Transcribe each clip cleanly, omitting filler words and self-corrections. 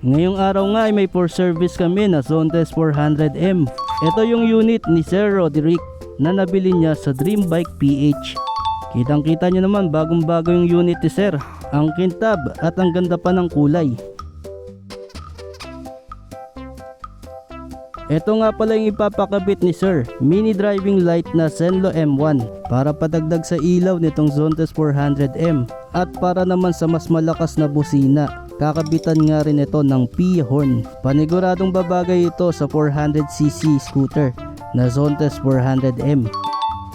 Ngayong araw nga ay may for service kami na Zontes 400M. Ito yung unit ni Sir Roderick na nabili niya sa Dream Bike PH. Kitang kita nyo naman bagong bago yung unit ni Sir. Ang kintab at ang ganda pa ng kulay. Ito nga pala yung ipapakabit ni Sir, mini driving light na Zenlo M1 para padagdag sa ilaw nitong Zontes 400M at para naman sa mas malakas na busina. Kakabitan nga rin ito ng P-horn. Paniguradong babagay ito sa 400cc scooter na Zontes 400M.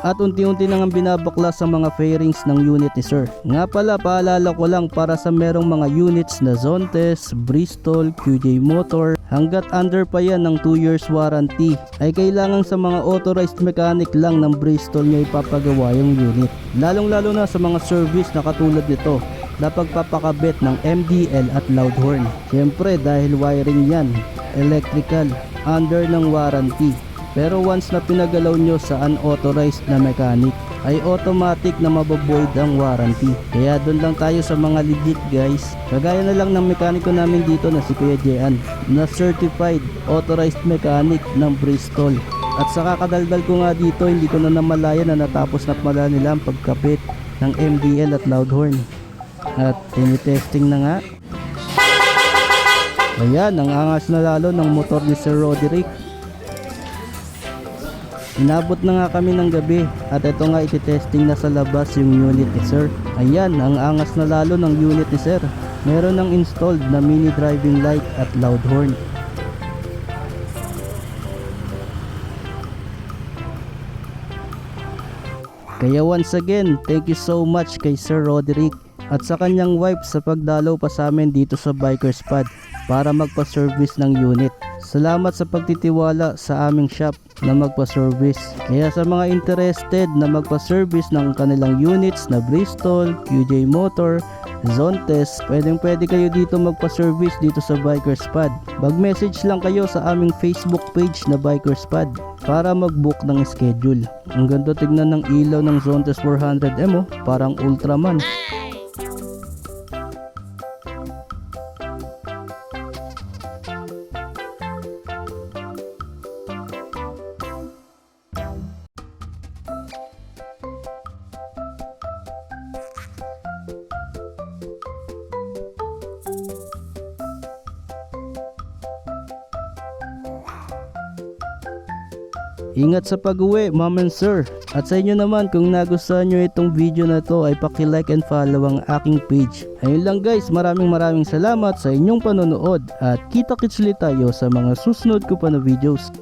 At unti-unti nang binabaklas sa mga fairings ng unit ni Sir. Nga pala, paalala ko lang para sa merong mga units na Zontes, Bristol, QJ Motor, hanggat under pa yan ng 2 years warranty, ay kailangan sa mga authorized mechanic lang ng Bristol nyo ipapagawa yung unit. Lalong-lalo na sa mga service na katulad nito na pagpapakabit ng MDL at loud horn. Siyempre dahil wiring yan, electrical, under ng warranty. Pero once na pinagalaw nyo sa unauthorized na mechanic, ay automatic na mababoid ang warranty. Kaya doon lang tayo sa mga legit guys. Kagaya na lang ng mekaniko namin dito na si Kuya Jean, na certified authorized mechanic ng Bristol. At sa kakadaldal ko nga dito, hindi ko na namalayan na natapos na pala nila ang pagkapit ng MDL at loud horn. At tinitesting na nga. Ayan, ang angas na lalo ng motor ni Sir Roderick. Inabot na nga kami ng gabi at ito nga ititesting na sa labas yung unit ni Sir. Ayan, ang angas na lalo ng unit ni Sir. Meron ng installed na mini driving light at loud horn. Kaya once again, thank you so much kay Sir Roderick at sa kanyang wife sa pagdalaw pa sa amin dito sa Bikers Pad para magpa-service ng unit. Salamat sa pagtitiwala sa aming shop na magpa-service. Kaya sa mga interested na magpa-service ng kanilang units na Bristol, QJ Motor, Zontes, pwede kayo dito magpa-service dito sa Bikers Pad. Mag-message lang kayo sa aming Facebook page na Bikers Pad para mag-book ng schedule. Ang ganda tignan ng ilaw ng Zontes 400M oh, parang Ultraman. Ingat sa pag-uwi, ma'am and sir. At sa inyo naman, kung nagustuhan nyo itong video na to ay paki-like and follow ang aking page. Ayun lang guys, maraming salamat sa inyong panonood at kita-kits ulit tayo sa mga susunod ko pa na videos.